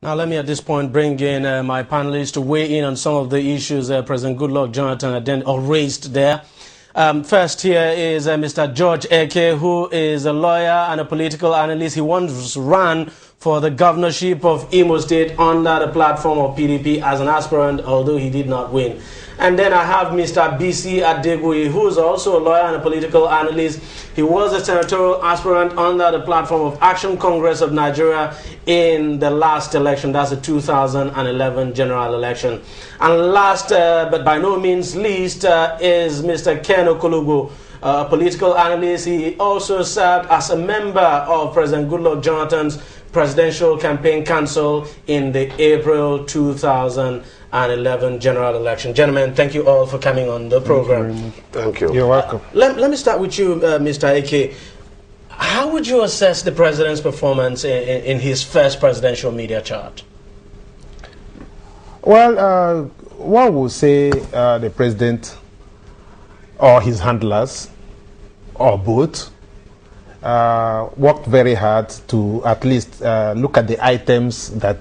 Now, let me at this point bring in my panelists to weigh in on some of the issues President Goodluck Jonathan raised there. First here is Mr. George Eke, who is a lawyer and a political analyst. He once ran for the governorship of Imo State under the platform of PDP as an aspirant, although he did not win. And then I have Mr. BC Adegui, who is also a lawyer and a political analyst. He was a senatorial aspirant under the platform of Action Congress of Nigeria in the last election. That's the 2011 general election. And last, but by no means least, is Mr. Ken Okologo, a political analyst. He also served as a member of President Goodluck Jonathan's Presidential Campaign Council in the April 2011 general election. Gentlemen, thank you all for coming on the program. Thank you. You're welcome. Let me start with you, Mr. Eke. How would you assess the president's performance in his first presidential media charge? Well, one would say the president or his handlers, or both, worked very hard to at least look at the items that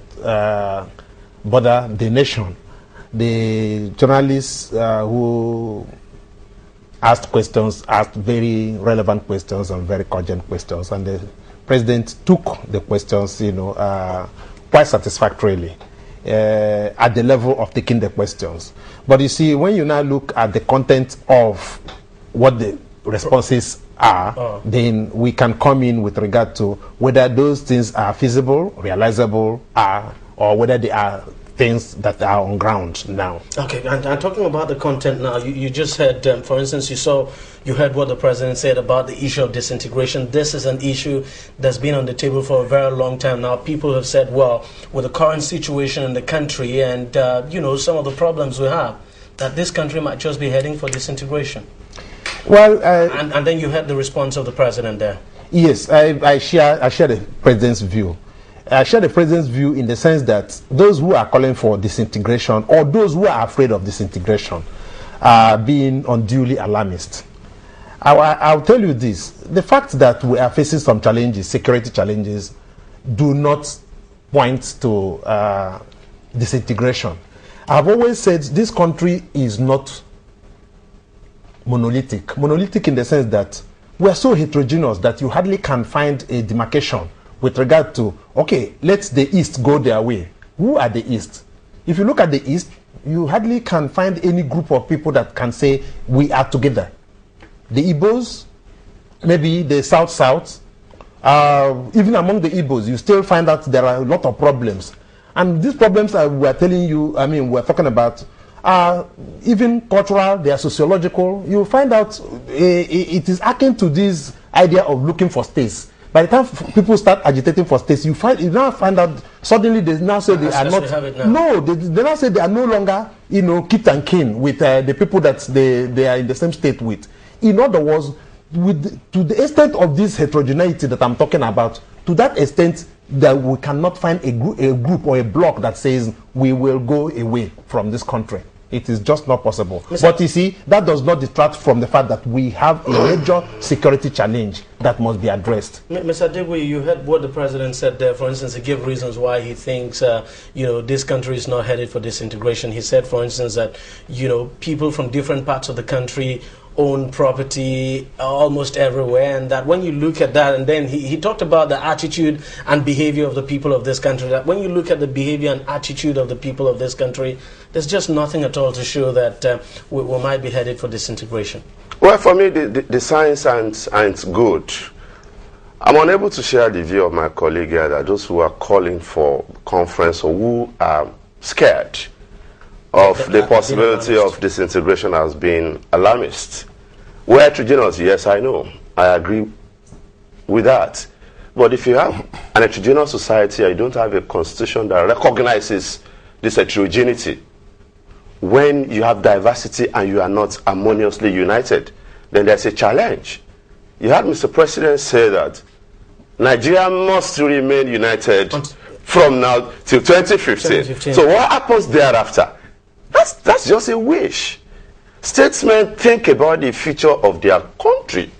bother the nation. The journalists who asked questions asked very relevant questions and very cogent questions, and the president took the questions, quite satisfactorily at the level of taking the questions. But you see, when you now look at the content of what the responses are, then we can come in with regard to whether those things are feasible, realizable, or whether they are things that are on ground now. Okay, and talking about the content now, you just heard, for instance, you heard what the president said about the issue of disintegration. This is an issue that's been on the table for a very long time now. People have said, well, with the current situation in the country and, some of the problems we have, that this country might just be heading for disintegration. Well, and then you heard the response of the president there. Yes, I share the president's view. I share the president's view in the sense that those who are calling for disintegration or those who are afraid of disintegration are being unduly alarmist. I'll tell you this. The fact that we are facing some challenges, security challenges, do not point to disintegration. I've always said this country is not monolithic. Monolithic in the sense that we are so heterogeneous that you hardly can find a demarcation with regard to, okay, let the East go their way. Who are the East? If you look at the East, you hardly can find any group of people that can say we are together. The Igbos, maybe the South-South, even among the Igbos, you still find out there are a lot of problems. And these problems we're telling you, we're talking about, even cultural, they are sociological. You find out it is akin to this idea of looking for states. By the time people start agitating for states, you now find out suddenly they now say they are not. No, they now say they are no longer, kith and kin with the people that they are in the same state with. In other words, to the extent of this heterogeneity that I'm talking about, to that extent that we cannot find a group or a bloc that says we will go away from this country. It is just not possible. But you see, that does not detract from the fact that we have a major security challenge that must be addressed. Mr. Adegui, you heard what the president said there. For instance, he gave reasons why he thinks, this country is not headed for disintegration. He said, for instance, that, people from different parts of the country own property almost everywhere, and that when you look at that, and then he talked about the attitude and behavior of the people of this country, that when you look at the behavior and attitude of the people of this country, there's just nothing at all to show that we might be headed for disintegration. Well, for me, the science aren't good. I'm unable to share the view of my colleague here that those who are calling for conference or who are scared of the possibility of disintegration has been alarmist. We're heterogeneous, yes, I know. I agree with that. But if you have an heterogeneous society and you don't have a constitution that recognizes this heterogeneity, when you have diversity and you are not harmoniously united, then there's a challenge. You had Mr. President say that Nigeria must remain united from now till 2015. So what happens thereafter? That's just a wish. Statesmen think about the future of their country.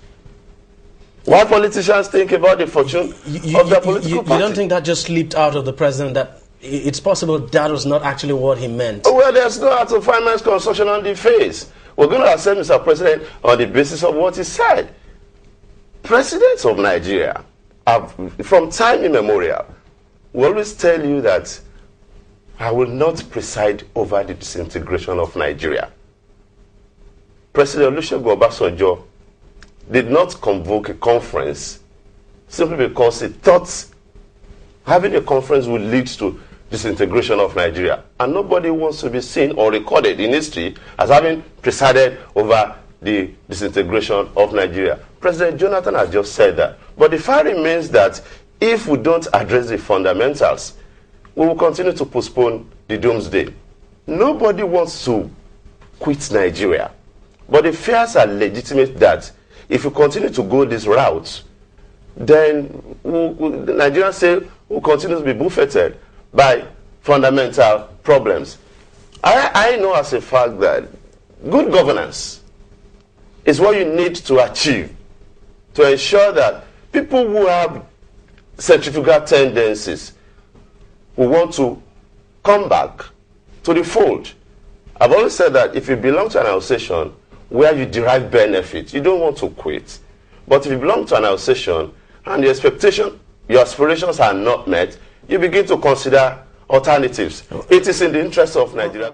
While politicians think about the fortune of their political party. You don't think that just slipped out of the president, that it's possible that was not actually what he meant. Well, there's no out of finance construction on the face. We're going to accept Mr. President on the basis of what he said. Presidents of Nigeria have, from time immemorial, will always tell you that I will not preside over the disintegration of Nigeria. President Olusegun Obasanjo did not convoke a conference simply because he thought having a conference would lead to disintegration of Nigeria. And nobody wants to be seen or recorded in history as having presided over the disintegration of Nigeria. President Jonathan has just said that. But the fact remains that if we don't address the fundamentals, we will continue to postpone the doomsday. Nobody wants to quit Nigeria. But the fears are legitimate that if we continue to go this route, then the Nigerians say we'll continue to be buffeted by fundamental problems. I know as a fact that good governance is what you need to achieve to ensure that people who have centrifugal tendencies will want to come back to the fold. I've always said that if you belong to an association where you derive benefit, you don't want to quit. But if you belong to an association and your aspirations are not met, you begin to consider alternatives. It is in the interest of Nigeria.